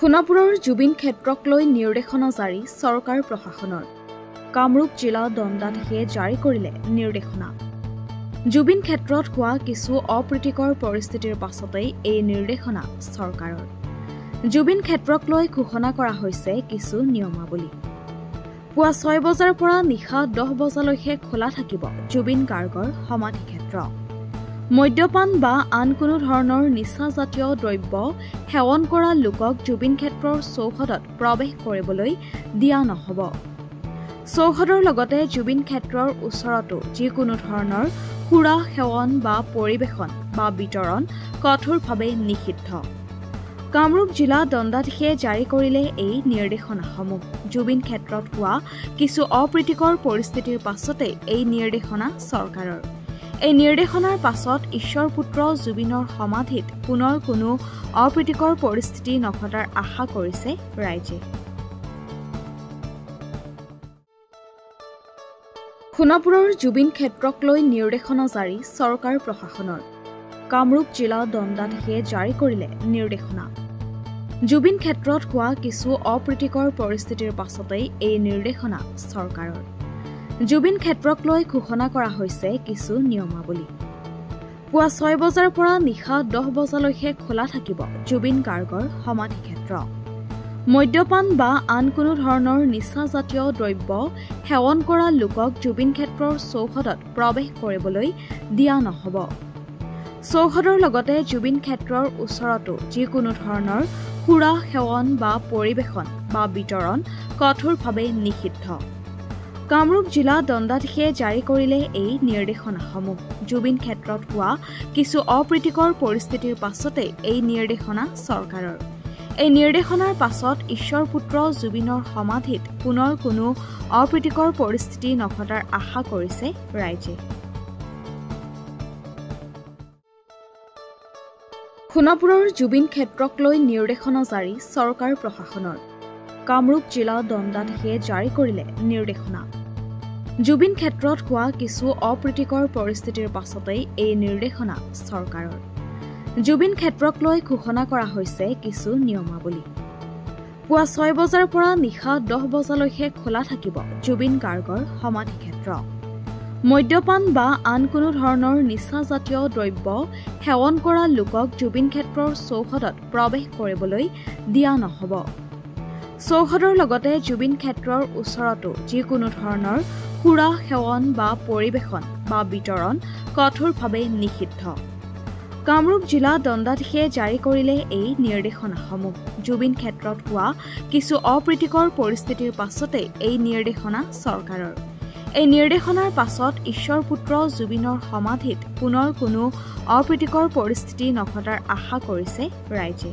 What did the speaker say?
সোণাপুৰৰ জুবিন ক্ষেত্ৰক লৈ নিৰ্দেশনা জাৰি চৰকাৰ প্ৰশাসনৰ কামৰূপ জিলা দণ্ডাধীশে জাৰি কৰিলে নিৰ্দেশনা। জুবিন ক্ষেত্ৰত হোৱা কিছু অপ্ৰীতিকৰ পৰিস্থিতিৰ পাছতেই এই নিৰ্দেশনা চৰকাৰৰ। জুবিন ক্ষেত্ৰক লৈ ঘোষণা কৰা হৈছে কিছু নিয়মাৱলী। পুৱা 6 বজাৰ পৰা নিশা 10 বজালৈকে খোলা থাকিব জুবিন গাৰ্গৰ সমাধি ক্ষেত্ৰ। মদ্যপান বা আন কোনো ধৰণৰ নিচাজাতীয় দ্ৰব্য সেৱন কৰা লোকক জুবিন ক্ষেত্ৰৰ চৌহদত প্ৰৱেশ কৰিবলৈ দিয়া নহ'ব। চৌহদৰ লগতে জুবিন ক্ষেত্ৰৰ ওচৰতো যিকোনো ধৰণৰ সুৰা সেৱন বা পৰিৱেশন বা বিতৰণ কঠোৰভাৱে নিষিদ্ধ। কামৰূপ জিলা দণ্ডাধীশে জাৰি কৰিলে এই নিৰ্দেশনাসমূহ। জুবিন ক্ষেত্ৰত হোৱা কিছু অপ্ৰীতিকৰ পৰিস্থিতিৰ পাছতে এই নিৰ্দেশনা চৰকাৰৰ। এই নিৰ্দেশনাৰ পাছত ঈশ্বৰ পুত্ৰ জুবিনৰ সমাধিত পুনৰ কোনো অপ্ৰীতিকৰ পৰিস্থিতি নঘটাৰ আশা কৰিছে ৰাইজে। সোণাপুৰৰ জুবিন ক্ষেত্ৰক লৈ নিৰ্দেশনা জাৰি চৰকাৰ প্ৰশাসনৰ কামৰূপ জিলা দণ্ডাধীশে জাৰি কৰিলে নিৰ্দেশনা। জুবিন ক্ষেত্ৰত হোৱা কিছু অপ্ৰীতিকৰ পৰিস্থিতিৰ পাছতেই এই নিৰ্দেশনা চৰকাৰৰ। জুবিন ক্ষেত্ৰক লৈ ঘোষণা কৰা হৈছে কিছু নিয়মাৱলী। পুৱা 6 বজাৰ পৰা নিশা 10 বজালৈকে খোলা থাকিব জুবিন গাৰ্গৰ সমাধি ক্ষেত্ৰ। মদ্যপান বা আন কোনো ধৰণৰ নিচাজাতীয় দ্ৰব্য সেৱন কৰা লোকক জুবিন ক্ষেত্ৰৰ চৌহদত প্ৰৱেশ কৰিবলৈ দিয়া নহ'ব। চৌহদৰ লগতে জুবিন ক্ষেত্ৰৰ ওচৰতো যিকোনো ধৰণৰ সুৰা সেৱন বা পৰিৱেশন বা বিতৰণ কঠোৰভাৱে নিষিদ্ধ। কামৰূপ জিলা দণ্ডাধীশে জাৰি কৰিলে এই নিৰ্দেশনাসমূহ। জুবিন ক্ষেত্ৰত হোৱা কিছু অপ্ৰীতিকৰ পৰিস্থিতিৰ পাছতে এই নিৰ্দেশনা চৰকাৰৰ। এই নিৰ্দেশনাৰ পাছত ঈশ্বৰ পুত্ৰ জুবিনৰ সমাধিত পুনৰ কোনো অপ্ৰীতিকৰ পৰিস্থিতি নঘটাৰ আশা কৰিছে ৰাইজে। সোণাপুৰৰ জুবিন ক্ষেত্ৰক লৈ নিৰ্দেশনা জাৰি চৰকাৰ প্ৰশাসনৰ কামৰূপ জিলা দণ্ডাধীশে জাৰি কৰিলে নিৰ্দেশনা। জুবিন ক্ষেত্ৰত হোৱা কিছু অপ্ৰীতিকৰ পৰিস্থিতিৰ পাছতেই এই নিৰ্দেশনা চৰকাৰৰ। জুবিন ক্ষেত্ৰক লৈ ঘোষণা কৰা হৈছে কিছু নিয়মাৱলী। পুৱা 6 বজাৰ পৰা নিশা 10 বজালৈকে খোলা থাকিব জুবিন গাৰ্গৰ সমাধি ক্ষেত্ৰ। মদ্যপান বা আন কোনো ধৰণৰ নিচাজাতীয় দ্ৰব্য সেৱন কৰা লোকক জুবিন ক্ষেত্ৰৰ চৌহদত প্ৰৱেশ কৰিবলৈ দিয়া নহ'ব। চৌহদৰ লগতে জুবিন ক্ষেত্ৰৰ ওচৰতো যিকোনো ধৰণৰ সুৰা সেৱন বা পৰিৱেশন বা বিতৰণ কঠোৰভাৱে নিষিদ্ধ। কামৰূপ জিলা দণ্ডাধীশে জাৰি কৰিলে এই নিৰ্দেশনাসমূহ। জুবিন ক্ষেত্ৰত হোৱা কিছু অপ্ৰীতিকৰ পৰিস্থিতিৰ পাছতে এই নিৰ্দেশনা চৰকাৰৰ। এই নিৰ্দেশনাৰ পাছত ঈশ্বৰ পুত্ৰ জুবিনৰ সমাধিত পুনৰ কোনো অপ্ৰীতিকৰ পৰিস্থিতি নঘটাৰ আশা কৰিছে ৰাইজে।